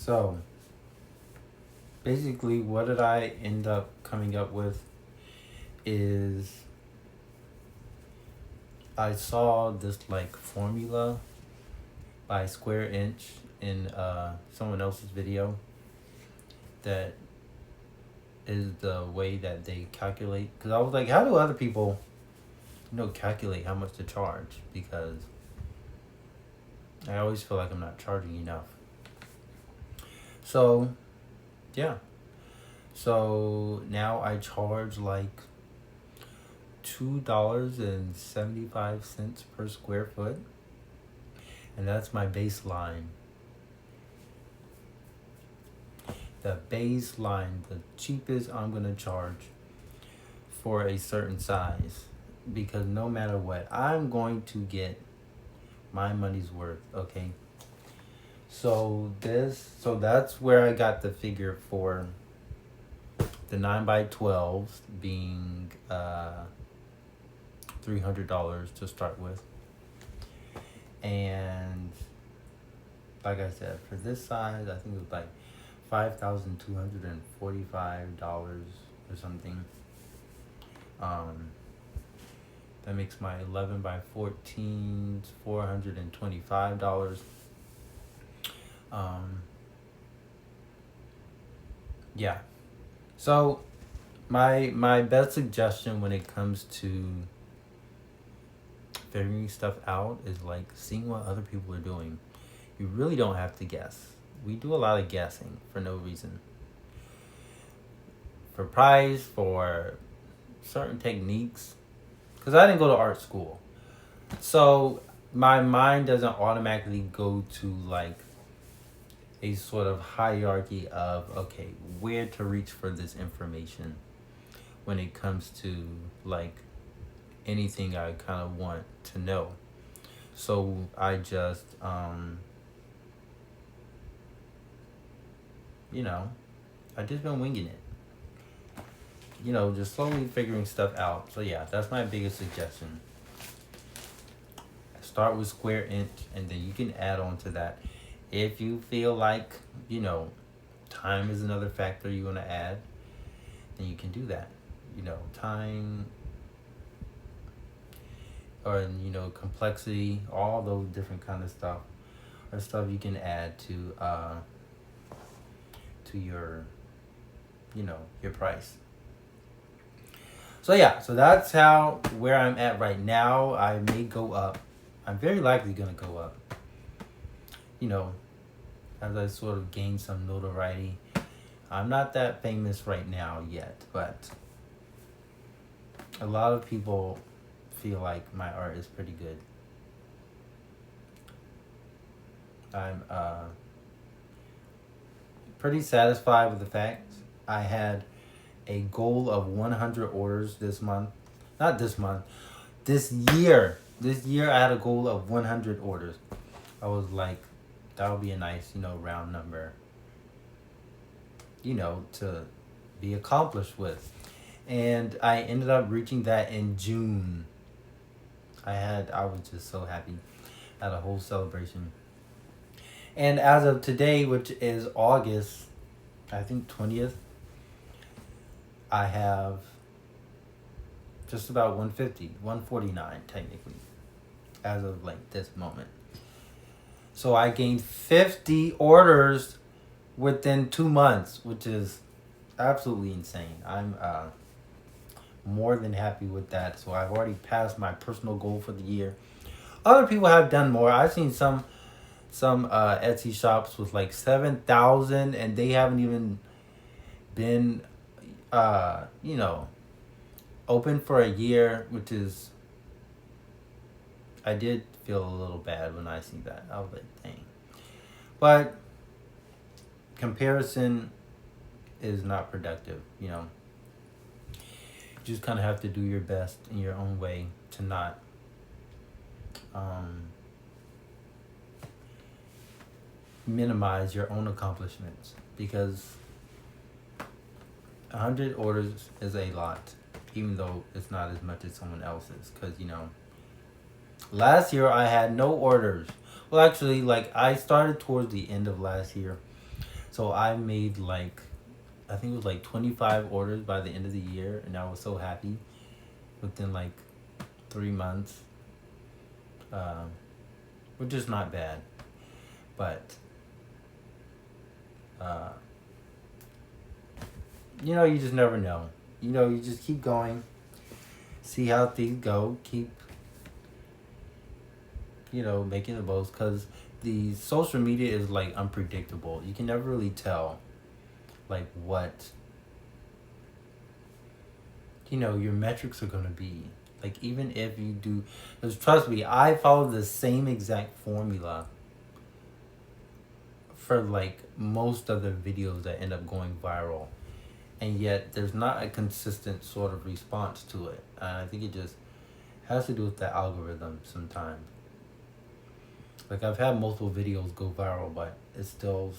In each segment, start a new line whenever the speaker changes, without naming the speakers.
So basically, what did I end up coming up with is I saw this like formula by Square Inch in someone else's video that is the way that they calculate. Because I was like, how do other people, calculate how much to charge? Because I always feel like I'm not charging enough. So, yeah. So now I charge like $2.75 per square foot, and that's my baseline. The baseline, the cheapest I'm gonna charge for a certain size, because no matter what, I'm going to get my money's worth. Okay. So that's where I got the figure for the 9x12s being $300 to start with. And like I said, for this size, I think it was like $5,245 or something. That makes my 11x14s $425. Yeah. So my best suggestion when it comes to figuring stuff out is like seeing what other people are doing. You really don't have to guess. We do a lot of guessing for no reason. For price, for certain techniques. Because I didn't go to art school. So my mind doesn't automatically go to like a sort of hierarchy of, okay, where to reach for this information when it comes to like anything I kind of want to know. So I just, I just been winging it. Just slowly figuring stuff out. So yeah, that's my biggest suggestion. Start with Square Inch, and then you can add on to that. If you feel like, time is another factor you want to add, then you can do that. Time or, complexity, all those different kind of stuff are stuff you can add to your, your price. So yeah, so that's where I'm at right now. I may go up. I'm very likely gonna go up. As I sort of gain some notoriety. I'm not that famous right now yet, but a lot of people feel like my art is pretty good. I'm pretty satisfied with the fact I had a goal of 100 orders this month. Not this month. This year. This year I had a goal of 100 orders. I was like, that would be a nice, round number, to be accomplished with. And I ended up reaching that in June. I was just so happy. I had a whole celebration. And as of today, which is August, I think 20th, I have just about 149 technically, as of like this moment. So I gained 50 orders within 2 months, which is absolutely insane. I'm more than happy with that. So I've already passed my personal goal for the year. Other people have done more. I've seen some Etsy shops with like 7,000, and they haven't even been open for a year, which is, I did feel a little bad when I see that. I was like, dang. But comparison is not productive, You just kind of have to do your best in your own way to not minimize your own accomplishments, because 100 orders is a lot, even though it's not as much as someone else's. Because, last year I had no orders. Well, actually, like, I started towards the end of last year. So I made like, I think it was like 25 orders by the end of the year, and I was so happy within like 3 months, um, which is not bad. But, uh, you just never know. You just keep going, see how things go, keep, making the most, because the social media is like unpredictable. You can never really tell, like, what, your metrics are going to be. Like, even if you do, because trust me, I follow the same exact formula for like most of the videos that end up going viral, and yet there's not a consistent sort of response to it. And I think it just has to do with the algorithm sometimes. Like, I've had multiple videos go viral, but it's still,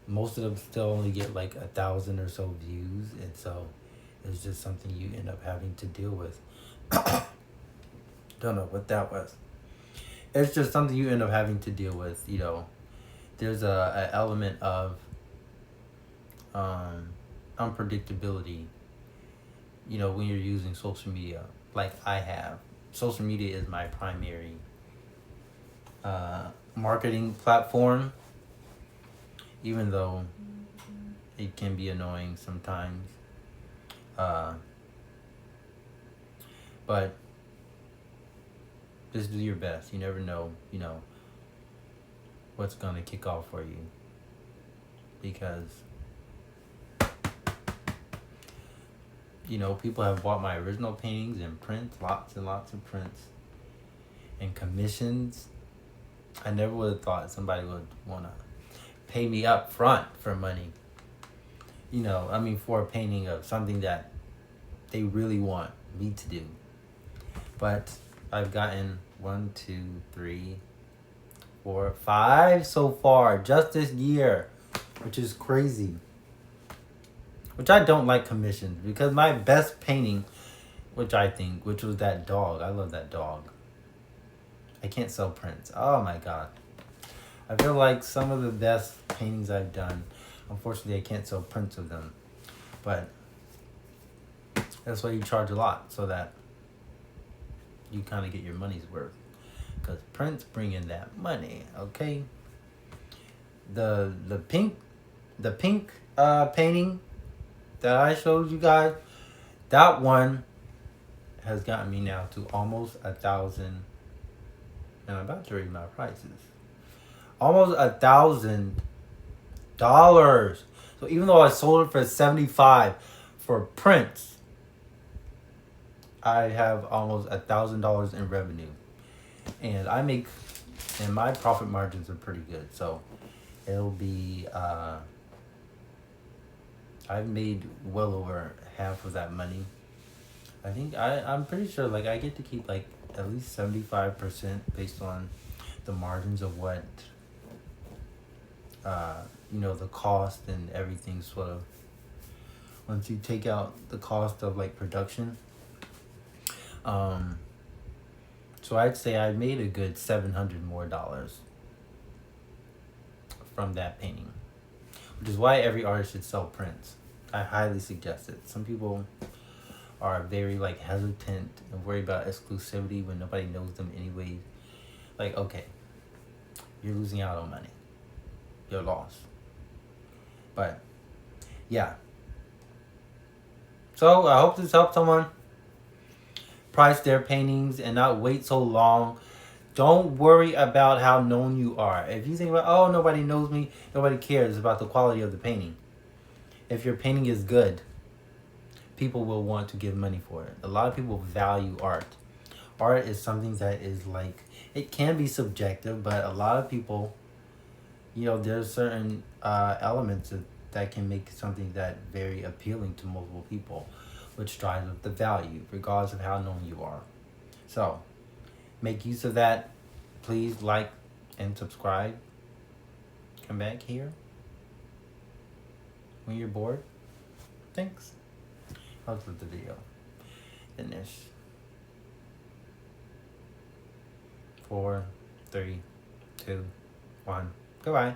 most of them still only get like 1,000 or so views, and so it's just something you end up having to deal with. Don't know what that was. It's just something you end up having to deal with. There's a element of unpredictability. When you're using social media, like I have. Social media is my primary marketing platform, even though it can be annoying sometimes. But just do your best. You never know, what's gonna kick off for you. Because, people have bought my original paintings and prints, lots and lots of prints, and commissions. I never would have thought somebody would want to pay me up front for money. For a painting of something that they really want me to do. But I've gotten 1, 2, 3, 4, 5 so far just this year, which is crazy. Which I don't like commissions, because my best painting, which was that dog. I love that dog. I can't sell prints. Oh my god. I feel like some of the best paintings I've done, unfortunately I can't sell prints of them. But that's why you charge a lot, so that you kind of get your money's worth. Because prints bring in that money, okay? The pink painting that I showed you guys, that one has gotten me now to almost 1,000, and I'm about to read my prices. Almost $1,000. So even though I sold it for $75 for prints, I have almost $1,000 in revenue, and my profit margins are pretty good. So it'll be I've made well over half of that money. I think I'm pretty sure like I get to keep like at least 75% based on the margins of what the cost and everything, sort of, once you take out the cost of like production. So I'd say I made a good $700 more from that painting, which is why every artist should sell prints. I highly suggest it. Some people are very like hesitant and worried about exclusivity when nobody knows them anyways. Like, okay, you're losing out on money. You're lost. But yeah. So I hope this helped someone price their paintings and not wait so long. Don't worry about how known you are. If you think about, oh, nobody knows me, nobody cares about the quality of the painting. If your painting is good, people will want to give money for it. A lot of people value art. Art is something that is like, it can be subjective, but a lot of people, there's certain elements that can make something that very appealing to multiple people, which drives up the value, regardless of how known you are. So, make use of that. Please like and subscribe. Come back here when you're bored. Thanks. I'll let the video finish. 4, 3, 2, 1. Goodbye.